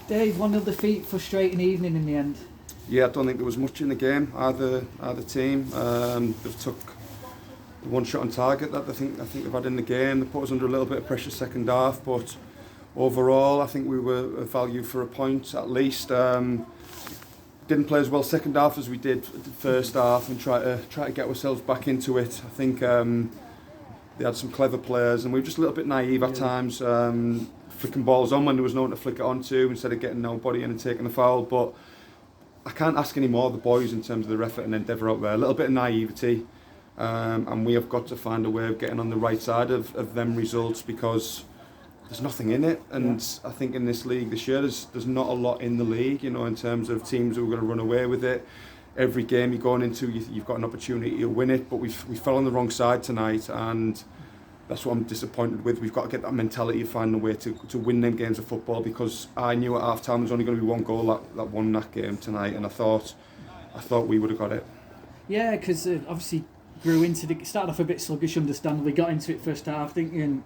Dave, 1-0 defeat, frustrating evening in the end. Yeah, I don't think there was much in the game, either team. They've took the one shot on target that I think they've had in the game. They put us under a little bit of pressure second half, but overall I think we were a value for a point at least. Didn't play as well second half as we did the first half, and try to get ourselves back into it. I think they had some clever players, and we were just a little bit naive at times, flicking balls on when there was no one to flick it onto instead of getting nobody in and taking a foul. But I can't ask any more of the boys in terms of their effort and endeavour out there. A little bit of naivety, and we have got to find a way of getting on the right side of them results, because there's nothing in it. And I think in this league this year there's not a lot in the league, you know, in terms of teams who are going to run away with it. Every game you're going into, you've got an opportunity to win it, but we fell on the wrong side tonight, and that's what I'm disappointed with. We've got to get that mentality of finding a way to win them games of football, because I knew at half time there's only going to be one goal that won that game tonight, and I thought we would have got it. Yeah, because obviously started off a bit sluggish, understandably, got into it first half, thinking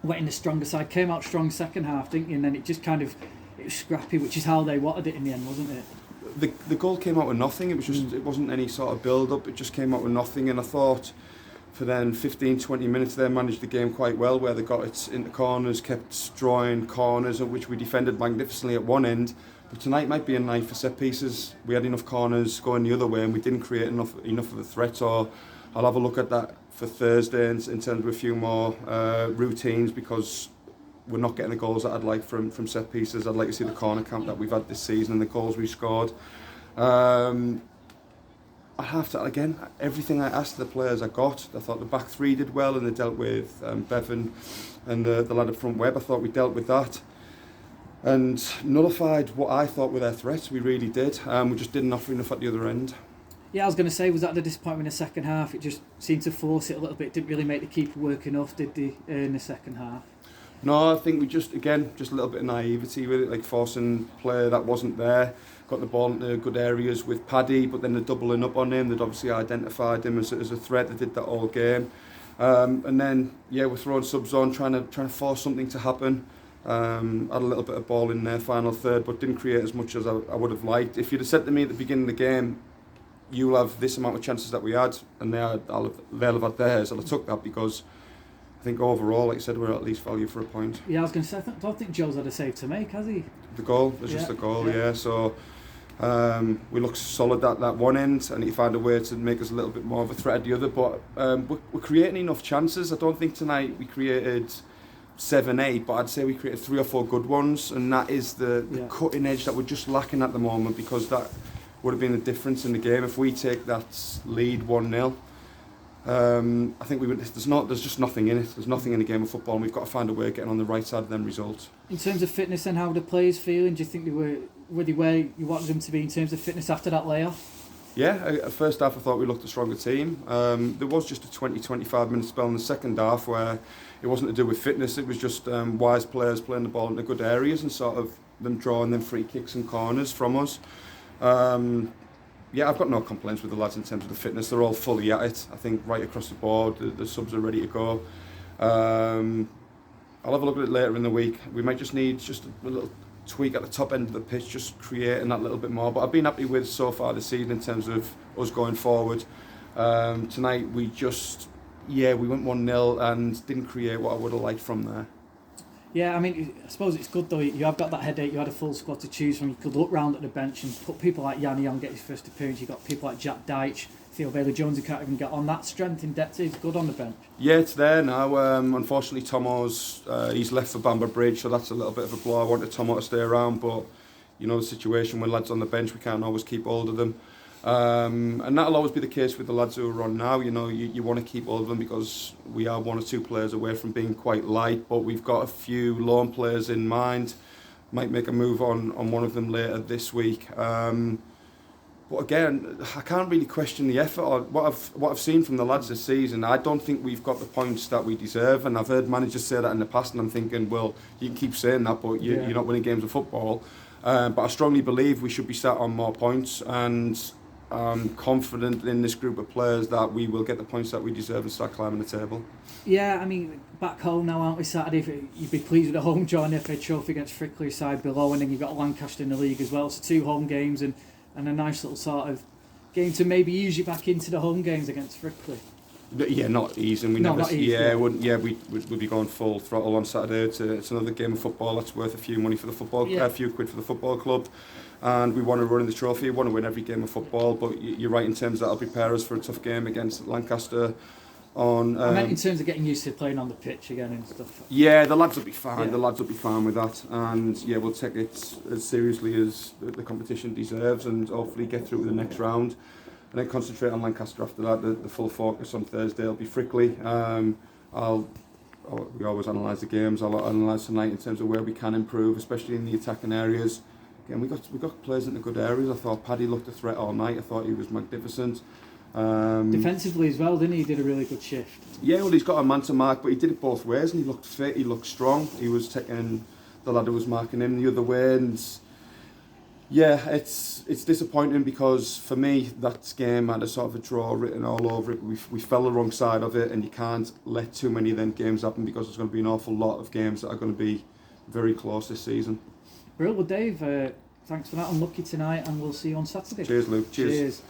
went in the stronger side, came out strong second half, didn't you? And then it just it was scrappy, which is how they wanted it in the end, wasn't it? The goal came out with nothing. It was just it wasn't any sort of build up. It just came out with nothing, and I thought for then 15-20 minutes they managed the game quite well, where they got it into corners, kept drawing corners, of which we defended magnificently at one end. But tonight might be a night for set pieces. We had enough corners going the other way, and we didn't create enough of a threat. Or I'll have a look at that for Thursday in terms of a few more routines, because we're not getting the goals that I'd like from set pieces. I'd like to see the corner count that we've had this season and the goals we scored. I have to, again, everything I asked the players I got. I thought the back three did well, and they dealt with Bevan and the lad at front Webb. I thought we dealt with that and nullified what I thought were their threats. We really did. We just didn't offer enough at the other end. Yeah, I was going to say, was that the disappointment in the second half? It just seemed to force it a little bit. Didn't really make the keeper work enough, did they, in the second half? No, I think we just a little bit of naivety with it, like forcing play that wasn't there. Got the ball into good areas with Paddy, but then they're doubling up on him. They'd obviously identified him as a threat. They did that all game. And then, we're throwing subs on, trying to force something to happen. Had a little bit of ball in their final third, but didn't create as much as I would have liked. If you'd have said to me at the beginning of the game, you'll have this amount of chances that we had, and they'll have had theirs, I'll have took that, because I think overall, like I said, we're at least value for a point. Yeah, I was going to say, I don't think Joe's had a save to make, has he? The goal, there's just a goal, so we look solid at that one end. I need to find a way to make us a little bit more of a threat at the other, but we're creating enough chances. I don't think tonight we created 7-8, but I'd say we created 3 or 4 good ones, and that is the cutting edge that we're just lacking at the moment, because that would have been the difference in the game. If we take that lead 1-0, I think there's just nothing in it. There's nothing in the game of football, and we've got to find a way of getting on the right side of them results. In terms of fitness and how the players feeling, do you think they were where you wanted them to be in terms of fitness after that layoff? Yeah, at first half I thought we looked a stronger team. There was just a 20-25 minute spell in the second half where it wasn't to do with fitness, it was just wise players playing the ball into good areas and sort of them drawing them free kicks and corners from us. I've got no complaints with the lads in terms of the fitness. They're all fully at it. I think right across the board, the subs are ready to go. I'll have a look at it later in the week. We might just need just a little tweak at the top end of the pitch, just creating that little bit more. But I've been happy with so far this season in terms of us going forward. Tonight we went 1-0 and didn't create what I would have liked from there. Yeah, I mean, I suppose it's good though. You have got that headache. You had a full squad to choose from. You could look round at the bench and put people like Yanni on, get his first appearance. You've got people like Jack Deitch, Theo Bailey-Jones, who can't even get on. That strength in depth is good on the bench. Yeah, it's there now. Unfortunately, Tomo's he's left for Bamber Bridge, so that's a little bit of a blow. I wanted Tomo to stay around, but you know the situation when lads on the bench, we can't always keep hold of them. And that'll always be the case with the lads who are on now. You know, you want to keep all of them because we are 1 or 2 players away from being quite light, but we've got a few loan players in mind. Might make a move on one of them later this week. But again, I can't really question the effort or what I've seen from the lads this season. I don't think we've got the points that we deserve, and I've heard managers say that in the past, and I'm thinking, well, you can keep saying that, but you're not winning games of football. But I strongly believe we should be sat on more points, and I'm confident in this group of players that we will get the points that we deserve and start climbing the table. Yeah, I mean, back home now, aren't we, Saturday? You'd be pleased with the home draw in the FA Trophy against Frickley side below, and then you've got Lancaster in the league as well. So 2 home games and a nice little sort of game to maybe ease you back into the home games against Frickley. Yeah, not easy. Not easy. We'd be going full throttle on Saturday. It's another game of football that's worth a few money for the football, a few quid for the football club, and we want to run in the trophy. We want to win every game of football. But you're right in terms that that'll prepare us for a tough game against Lancaster. I meant in terms of getting used to playing on the pitch again and stuff. Yeah, the lads will be fine. Yeah. The lads will be fine with that, and yeah, we'll take it as seriously as the competition deserves, and hopefully get through to the next round. And then concentrate on Lancaster after that. The full focus on Thursday will be Frickley. We always analyse the games. I'll analyse tonight in terms of where we can improve, especially in the attacking areas. Again, we got players in the good areas. I thought Paddy looked a threat all night. I thought he was magnificent. Defensively as well, didn't he? He did a really good shift. Yeah, well, he's got a man to mark, but he did it both ways, and he looked fit. He looked strong. He was taking the lad who was marking him the other way, and yeah, it's disappointing because for me that game had a sort of a draw written all over it. We fell the wrong side of it, and you can't let too many of them games happen because there's going to be an awful lot of games that are going to be very close this season. Well, Dave, thanks for that. Unlucky tonight, and we'll see you on Saturday. Cheers, Luke. Cheers.